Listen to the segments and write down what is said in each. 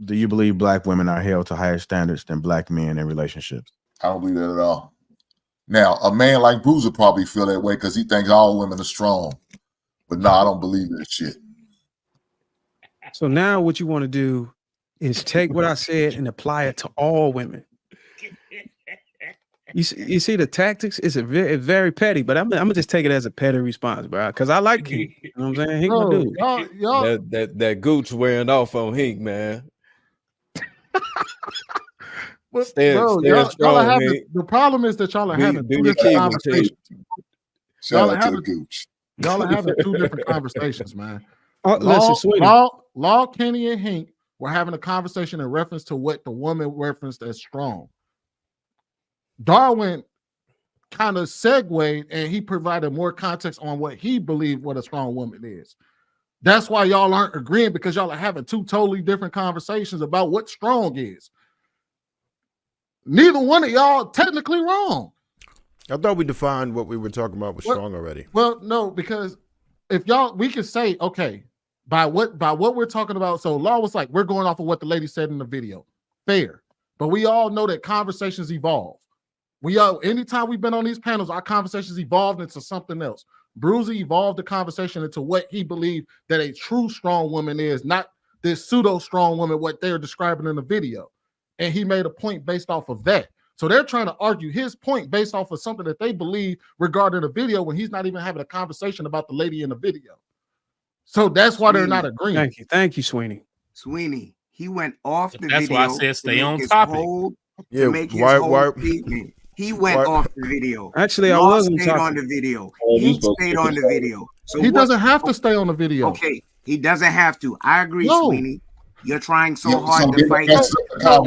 Do you believe black women are held to higher standards than black men in relationships? I don't believe that at all. Now, a man like Bruiser probably feel that way because he thinks all women are strong. But no, I don't believe that shit. So now what you want to do is take what I said and apply it to all women. You see the tactics? It's very petty, but I'm gonna just take it as a petty response, bro. Because I like Hink. You know what I'm saying? Hink my dude. Y'all. That gooch wearing off on Hink, man. Y'all the problem is that y'all are having two different conversations. Y'all are having two different conversations, man. Law, Kenny, and Hink were having a conversation in reference to what the woman referenced as strong. Darwin kind of segued and he provided more context on what he believed what a strong woman is. That's why y'all aren't agreeing, because y'all are having two totally different conversations about what strong is. Neither one of y'all technically wrong. I thought we defined what we were talking about was strong already. Well, no, because if we can say, okay, by what we're talking about. So Law was like, we're going off of what the lady said in the video. Fair. But we all know that conversations evolve. Anytime we've been on these panels, our conversations evolved into something else. Bruiser evolved the conversation into what he believed that a true strong woman is, not this pseudo strong woman, what they're describing in the video. And he made a point based off of that. So they're trying to argue his point based off of something that they believe regarding the video when he's not even having a conversation about the lady in the video. So that's why they're not agreeing. Thank you, Sweeney. Sweeney, he went off the video. That's why I said stay on topic. He went off the video. Actually, I wasn't stayed on the video. He stayed on the video. So he doesn't have to stay on the video. Okay, he doesn't have to. I agree, Sweeney. You're trying so hard to fight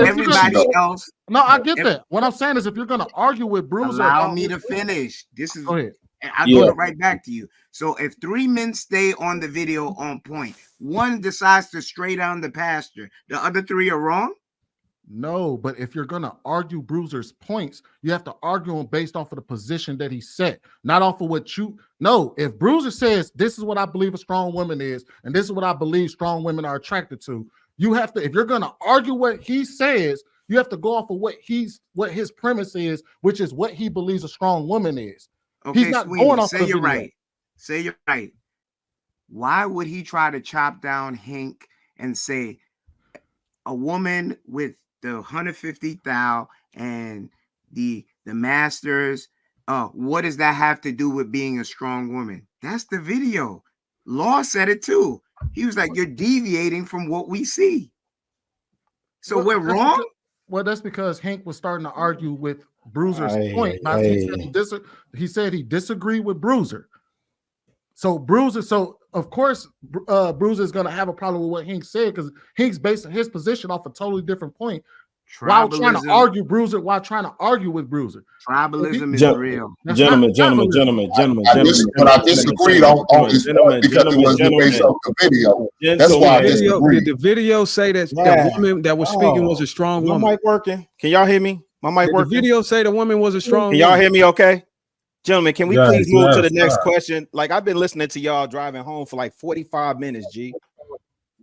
everybody else. No, I get that. What I'm saying is, if you're going to argue with Bruiser, allow me to finish. This is. Go ahead. I'll go right back to you. So if three men stay on the video on point, one decides to stray down the pasture, the other three are wrong? No, but if you're going to argue Bruiser's points, you have to argue him based off of the position that he set, not off of what you know. If Bruiser says, this is what I believe a strong woman is, and this is what I believe strong women are attracted to, you have to, if you're going to argue what he says, you have to go off of what his premise is, which is what he believes a strong woman is. Okay, he's not going off. Say you're right. Say you're right. Why would he try to chop down Hink and say a woman with the 150,000 and the masters? What does that have to do with being a strong woman? That's the video. Law said it too. He was like, "You're deviating from what we see." So we're wrong. Well, that's because Hank was starting to argue with Bruiser's point. He said he disagreed with Bruiser. So of course, Bruiser is going to have a problem with what Hank said, because Hank's basing his position off a totally different point. While trying to argue with Bruiser. Tribalism is real. Gentlemen. But I disagreed on this point because it wasn't based off the video. That's why I disagreed. Did the video say that the woman that was speaking was a strong woman? My mic working? Can y'all hear me? My mic working? The video say the woman was a strong woman? Can y'all hear me okay? Gentlemen, can we please move to the next question? Like, I've been listening to y'all driving home for like 45 minutes, G.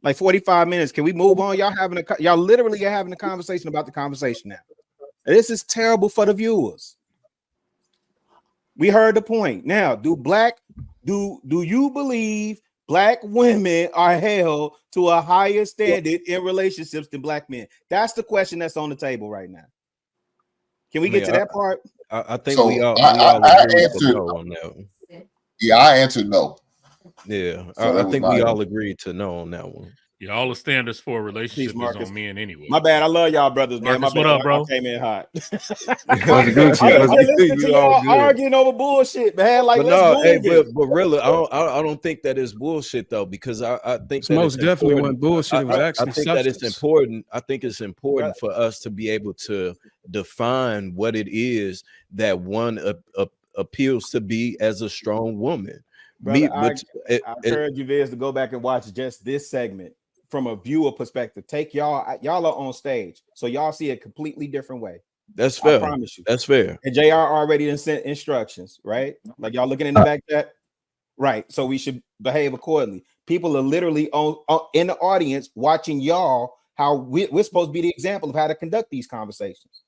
Like 45 minutes. Can we move on? Y'all literally are having a conversation about the conversation now. And this is terrible for the viewers. We heard the point. Now, do you believe black women are held to a higher standard in relationships than black men? That's the question that's on the table right now. Can we get to that part? I think we all answered no on that one. Yeah, I answered no. Yeah, so I think we all agreed to no on that one. Yeah, all the standards for a relationship is on men anyway. My bad. I love y'all brothers, man. Marcus, My bad. what up, bro? I came in hot. Listening to y'all arguing over bullshit, man. Like, but really, I don't think that is bullshit though, because I think it's most definitely wasn't bullshit. It was actually I think that it's important. I think it's important for us to be able to define what it is that one appeals to be as a strong woman. Brother, I encourage you guys to go back and watch just this segment from a viewer perspective. Y'all are on stage, so y'all see a completely different way. That's fair. I promise you. That's fair. And JR already sent instructions, right? Like, y'all looking in the back chat, right? So we should behave accordingly. People are literally in the audience watching y'all how we're supposed to be the example of how to conduct these conversations.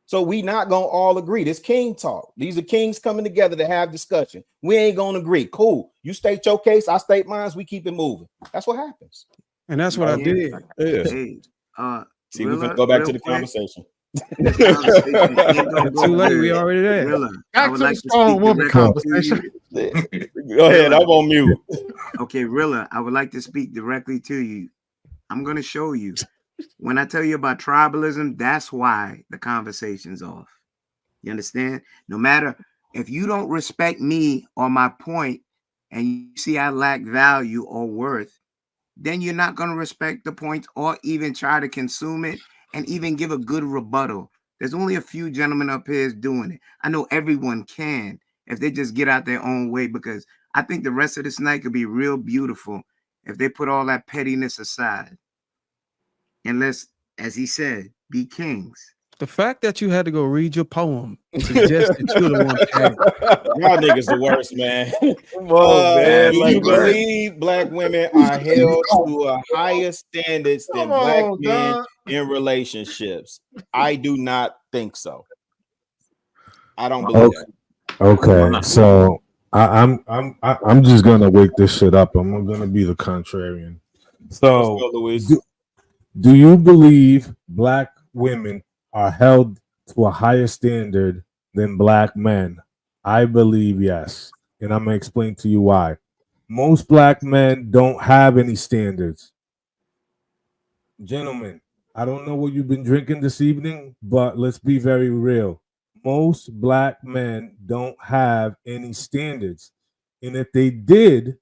So we not gonna all agree. This king talk. These are kings coming together to have discussion. We ain't gonna agree. Cool. You state your case, I state mine. We keep it moving. That's what happens. And that's what I did. Yeah. Hey, See, we can go back to the conversation. This conversation ain't gonna go Too late. good. We already there. Rilla, I Back would to like the to strong speak woman directly to you. conversation. Go ahead. I'm on mute. Okay, Rilla, I would like to speak directly to you. I'm gonna show you. When I tell you about tribalism, that's why the conversation's off. You understand? No matter if you don't respect me or my point and you see I lack value or worth, then you're not going to respect the point or even try to consume it and even give a good rebuttal. There's only a few gentlemen up here doing it. I know everyone can if they just get out their own way, because I think the rest of this night could be real beautiful if they put all that pettiness aside. And let's, as he said, be kings. The fact that you had to go read your poem suggests that you're the one petty. Y'all niggas the worst, man. man. Do Like you that. believe black women are held to a higher standards than black men in relationships? I do not think so. I don't believe that. Okay, so I'm just gonna wake this shit up. I'm gonna be the contrarian. So, Let's go, Luis. do you believe black women are held to a higher standard than black men? I believe yes, and I'm gonna explain to you why. Most black men don't have any standards. Gentlemen, I don't know what you've been drinking this evening, but let's be very real. Most black men don't have any standards. And if they did,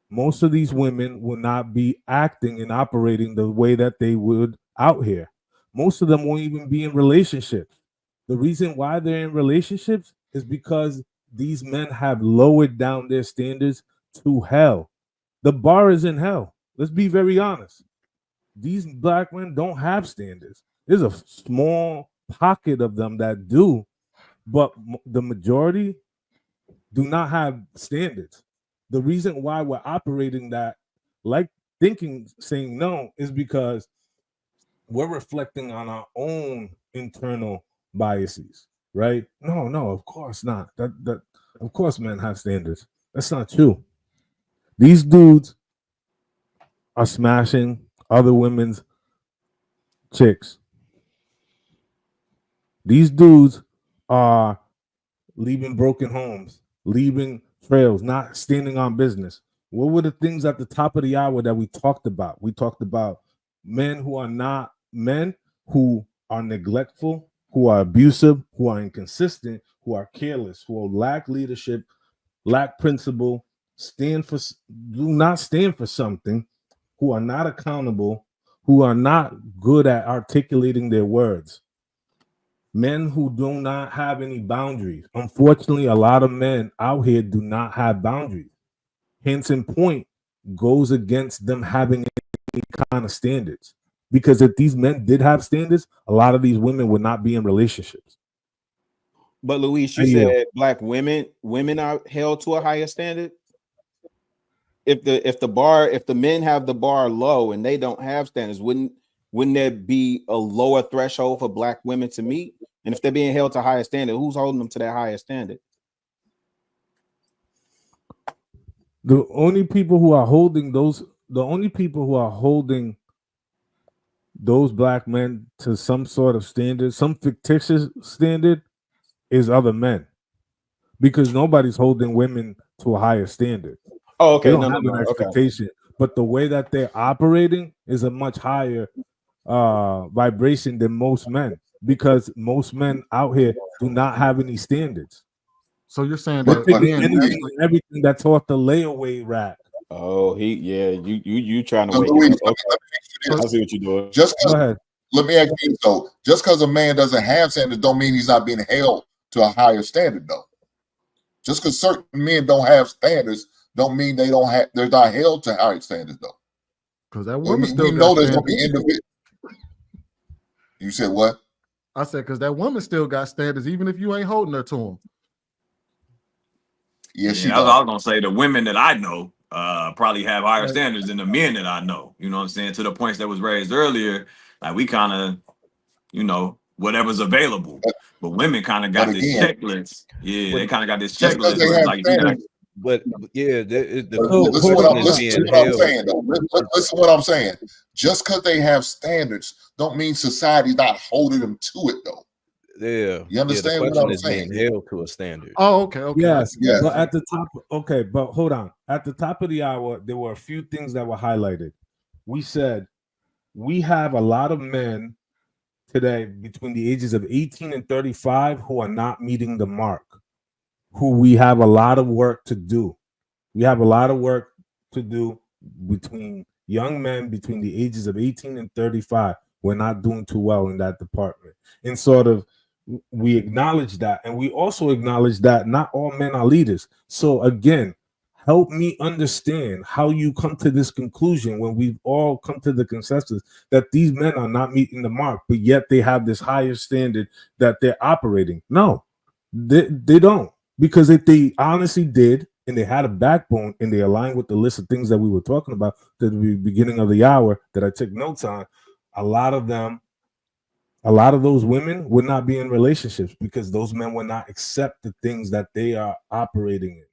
most of these women would not be acting and operating the way that they would out here. Most of them won't even be in relationships. The reason why they're in relationships is because these men have lowered down their standards to hell. The bar is in hell. Let's be very honest. These black men don't have standards. There's a small pocket of them that do, but the majority do not have standards. The reason why we're operating that, like thinking, saying no, is because we're reflecting on our own internal biases, right? No, of course not. That of course men have standards. That's not true. These dudes are smashing other women's chicks. These dudes are leaving broken homes, leaving trails, not standing on business. What were the things at the top of the hour that we talked about? We talked about men who are not men, who are neglectful, who are abusive, who are inconsistent, who are careless, who lack leadership, lack principle, do not stand for something, who are not accountable, who are not good at articulating their words. Men who do not have any boundaries. Unfortunately, a lot of men out here do not have boundaries. Hence, in point, goes against them having any kind of standards. Because if these men did have standards, a lot of these women would not be in relationships. But Luis, you said black women are held to a higher standard. If the men have the bar low and they don't have standards, wouldn't there be a lower threshold for black women to meet? And if they're being held to a higher standard, who's holding them to that higher standard? The only people who are holding those black men to some sort of standard, some fictitious standard, is other men. Because nobody's holding women to a higher standard. Oh, okay. They don't have an expectation. Okay. But the way that they're operating is a much higher vibration than most men, because most men out here do not have any standards. So you're saying that everything that's off the layaway rack. Oh, you trying to wake it up. Okay. I see what you're doing. Let me ask you though. Just because a man doesn't have standards don't mean he's not being held to a higher standard though. Just because certain men don't have standards don't mean they're not held to higher standards though. Because that woman we know there's gonna be individuals. You said what? I said because that woman still got standards, even if you ain't holding her to them. Yes, I was gonna say the women that I know, probably have higher standards than the men that I know. You know what I'm saying? To the points that was raised earlier, like we kind of, you know, whatever's available. But women kind of got this checklist. Yeah, they kind of got this checklist where it's like, but yeah, listen to what I'm saying though. Listen to what I'm saying. Just because they have standards don't mean society's not holding them to it though. Yeah, you understand the what I'm is saying? Being held to a standard. Oh, okay, okay. Yes. But at the top, okay, but hold on. At the top of the hour, there were a few things that were highlighted. We said we have a lot of men today between the ages of 18 and 35 who are not meeting the mark, who we have a lot of work to do. We have a lot of work to do between young men between the ages of 18 and 35. We're not doing too well in that department. And sort of we acknowledge that. And we also acknowledge that not all men are leaders. So again, help me understand how you come to this conclusion when we've all come to the consensus that these men are not meeting the mark, but yet they have this higher standard that they're operating. No, they don't. Because if they honestly did, and they had a backbone, and they aligned with the list of things that we were talking about at the beginning of the hour that I took notes on, a lot of those women would not be in relationships because those men would not accept the things that they are operating in.